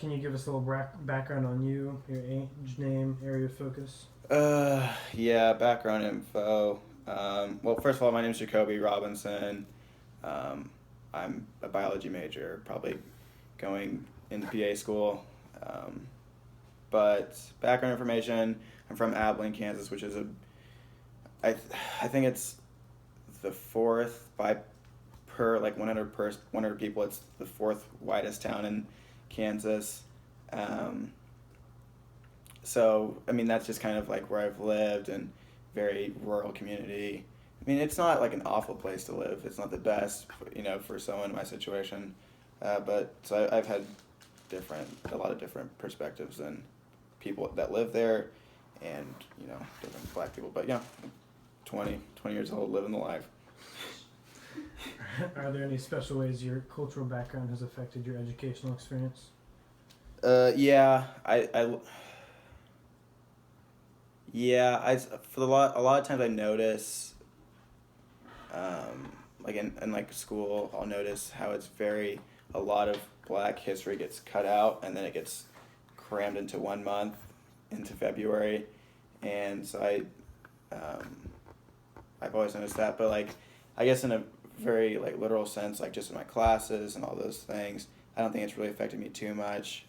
can you give us a little background on you, your age, name, area of focus? Yeah, background info. Well, first of all, my name is Jacoby Robinson. Um, I'm a biology major, probably going into PA school. Um, but background information, I'm from Abilene, Kansas, which is I think it's the fourth by per like 100 people. It's the fourth widest town in Kansas. Um, so I mean that's just kind of like where I've lived and very rural community. I mean it's not like an awful place to live. It's not the best, for someone in my situation. But so I've had a lot of different perspectives than people that live there, and different black people. But 20 years old, living the life. Are there any special ways your cultural background has affected your educational experience? Yeah, I for a lot of times I notice, like in like school, I'll notice how a lot of Black history gets cut out and then it gets crammed into 1 month, into February, and so I've always noticed that, but like, I guess in a very like literal sense, like just in my classes and all those things, I don't think it's really affected me too much.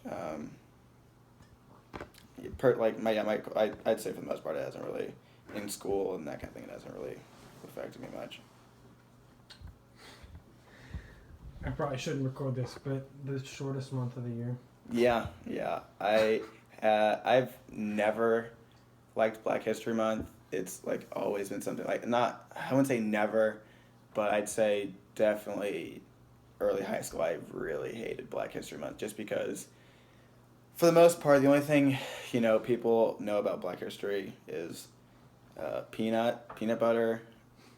Like I'd say for the most part it hasn't really, in school and that kind of thing, it hasn't really affected me much. I probably shouldn't record this, but the shortest month of the year. Yeah. I've never liked Black History Month. It's like always been something like, not, I wouldn't say never, but I'd say definitely early high school I really hated Black History Month, just because for the most part the only thing people know about Black history is peanut butter,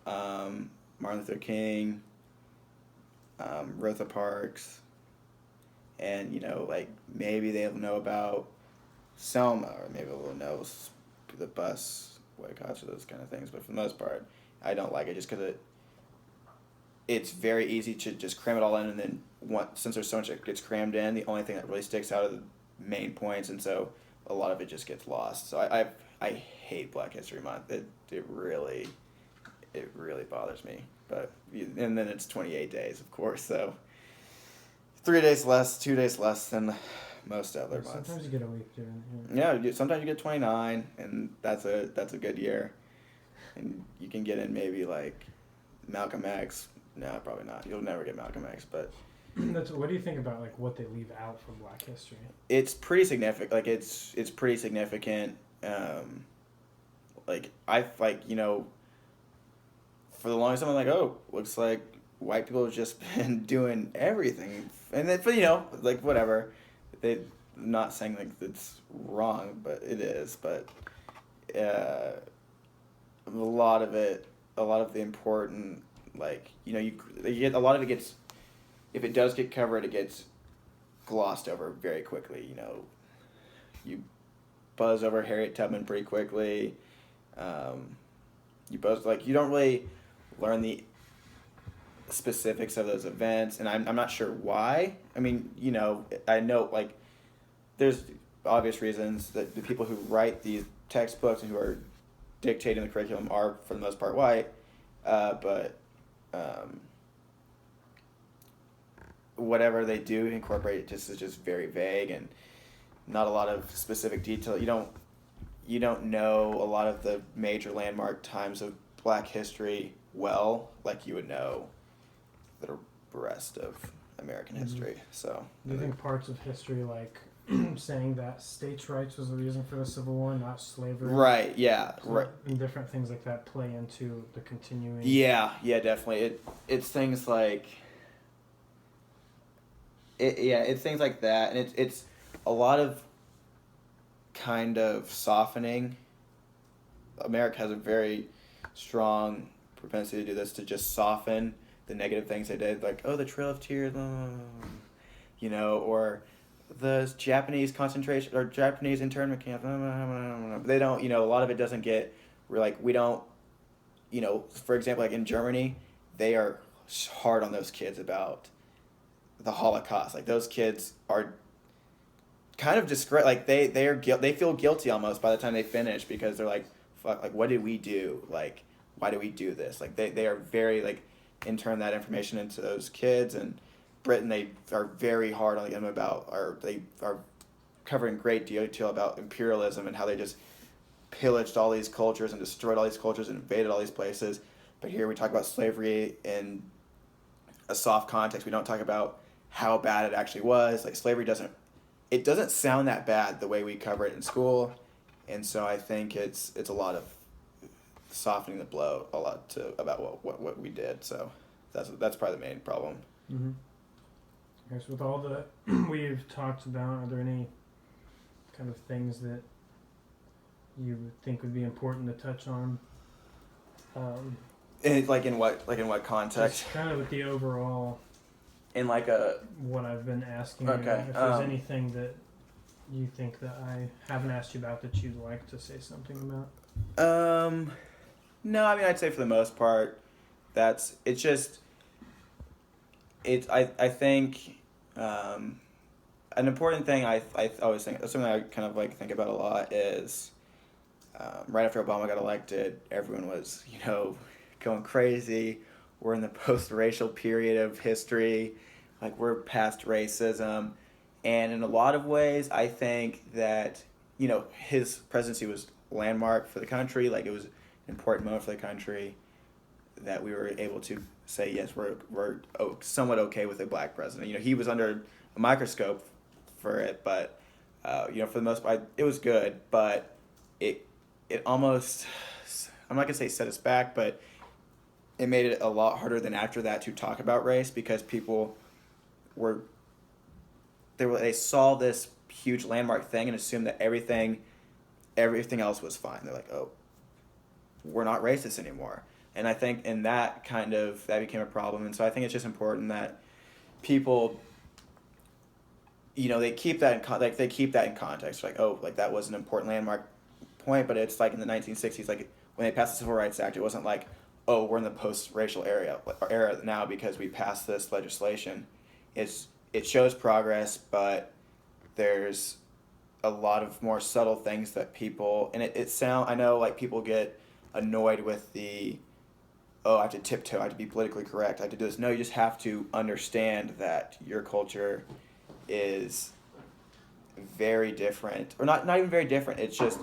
Martin Luther King, Rosa Parks, and like maybe they'll know about Selma, or maybe they'll know the bus boycotts or those kind of things. But for the most part, I don't like it just because it's very easy to just cram it all in, and then since there's so much that gets crammed in, the only thing that really sticks out are the main points, and so a lot of it just gets lost. So I hate Black History Month. It really bothers me. But and then it's 28 days, of course. So 3 days less, 2 days less than most other months. Sometimes you get a week during it. Yeah, sometimes you get 29, and that's a good year, and you can get in maybe like Malcolm X. No, probably not. You'll never get Malcolm X, but. What do you think about like what they leave out from Black history? It's pretty significant. Like it's pretty significant. Like I like for the longest time I'm like, oh, looks like white people have just been doing everything, and then like whatever, they not saying like it's wrong, but it is. But a lot of the important, like you get a lot of it gets, if it does get covered, it gets glossed over very quickly. You buzz over Harriet Tubman pretty quickly. You don't really learn the specifics of those events, and I'm not sure why. I mean, I know like there's obvious reasons that the people who write these textbooks and who are dictating the curriculum are for the most part white, but whatever they do incorporate is just very vague and not a lot of specific detail. You don't know a lot of the major landmark times of Black history well, like you would know the rest of American history. So do you think parts of history, like saying that states' rights was the reason for the Civil War, not slavery? Right. Yeah. So, right. And different things like that play into the continuing. Yeah. Definitely. It's things like. It's things like that, and it's a lot of kind of softening. America has a very strong propensity to do this, to just soften the negative things they did, like, oh, the Trail of Tears, or the Japanese concentration or Japanese internment camp. They don't, a lot of it doesn't get, we don't, for example, like in Germany, they are hard on those kids about the Holocaust. Like those kids are kind of discredit, like they feel guilty almost by the time they finish, because they're like, fuck, like what did we do, like why do we do this, like they are very like intern that information into those kids. And Britain, they are very hard on them about, or they are covering great detail about imperialism and how they just pillaged all these cultures and destroyed all these cultures and invaded all these places. But here we talk about slavery in a soft context. We don't talk about how bad it actually was. Like slavery doesn't sound that bad the way we cover it in school. And so I think it's a lot of softening the blow a lot to about what we did. So that's probably the main problem. Mm-hmm. I guess with all that we've talked about, are there any kind of things that you would think would be important to touch on? And in what context? Just kind of with the overall, In like a what I've been asking Okay, you. If there's anything that you think that I haven't asked you about that you'd like to say something about? No, I mean I'd say for the most part I think an important thing I always think, something I kind of like think about a lot is right after Obama got elected, everyone was, going crazy. We're in the post-racial period of history, like we're past racism. And in a lot of ways, I think that, his presidency was landmark for the country. Like it was an important moment for the country that we were able to say, yes, we're somewhat okay with a black president. He was under a microscope for it, but, for the most part, it was good. But it almost, I'm not going to say set us back, but it made it a lot harder than after that to talk about race, because people they saw this huge landmark thing and assumed that everything else was fine. They're like, oh, we're not racist anymore. And I think in that became a problem. And so I think it's just important that people, they keep that in context. Like, oh, like that was an important landmark point, but it's like in the 1960s, like when they passed the Civil Rights Act, it wasn't like, oh, we're in the post-racial era now because we passed this legislation. It shows progress, but there's a lot of more subtle things that people, and I know like people get annoyed with I have to tiptoe, I have to be politically correct, I have to do this. No, you just have to understand that your culture is very different, or not even very different. It's just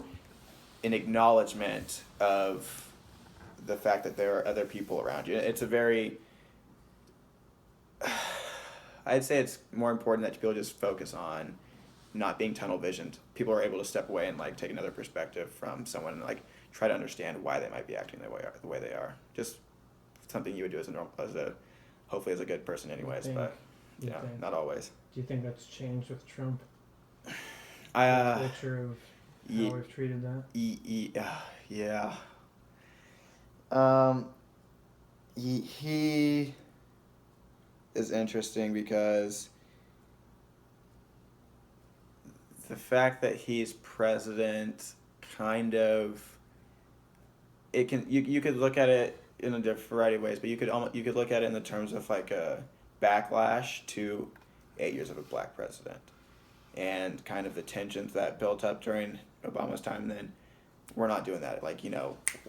an acknowledgement of the fact that there are other people around you. It's a very, I'd say it's more important that people just focus on not being tunnel visioned. People are able to step away and like take another perspective from someone and like try to understand why they might be acting the way they are. Just something you would do hopefully as a good person anyways, but not always. Do you think that's changed with Trump? The culture of how we've treated that? Yeah. He is interesting because the fact that he's president you could look at it in a different variety of ways, but you could look at it in the terms of like a backlash to 8 years of a black president and kind of the tensions that built up during Obama's time. And then we're not doing that. Like,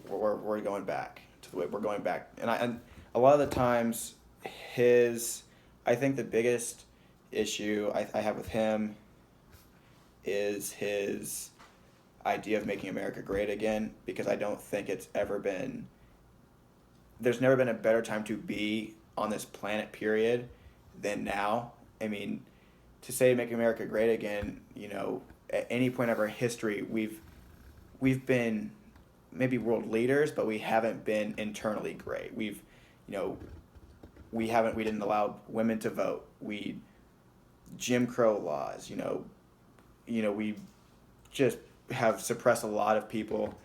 we're going back to the way we're going back. And a lot of the times I think the biggest issue I have with him is his idea of making America great again, because I don't think there's never been a better time to be on this planet, period, than now. I mean, to say make America great again, at any point of our history, we've been maybe world leaders, but we haven't been internally great. We didn't allow women to vote. Jim Crow laws, we just have suppressed a lot of people,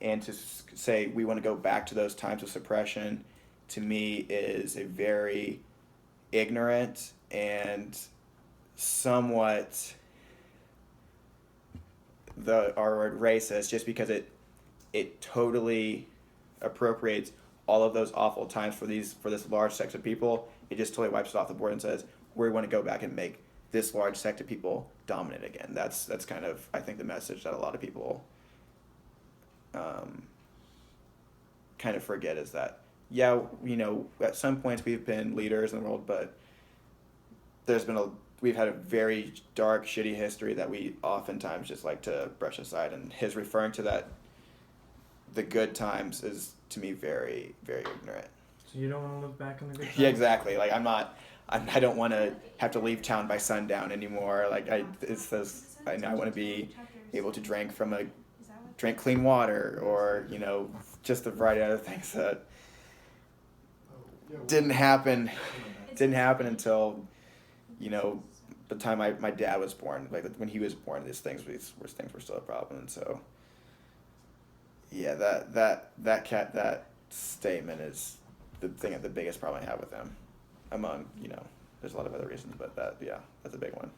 and to say we want to go back to those times of suppression, to me, is a very ignorant and somewhat racist, just because it totally appropriates all of those awful times for this large section of people. It just totally wipes it off the board and says we want to go back and make this large sect of people dominant again. That's kind of, I think, the message that a lot of people kind of forget, is that, yeah, you know, at some points we've been leaders in the world, but we've had a very dark, shitty history that we oftentimes just like to brush aside. And his referring to that, the good times, is to me very, very ignorant. So you don't want to look back on the good times? Yeah, exactly. Like I don't want to have to leave town by sundown anymore. Like I want to be able to drink clean water, or, you know, just a variety of other things that didn't happen until, you know, the time my dad was born. Like when he was born, these things were still a problem. And so, yeah, that statement is the biggest problem I have with him. Among, you know, there's a lot of other reasons, but that's a big one.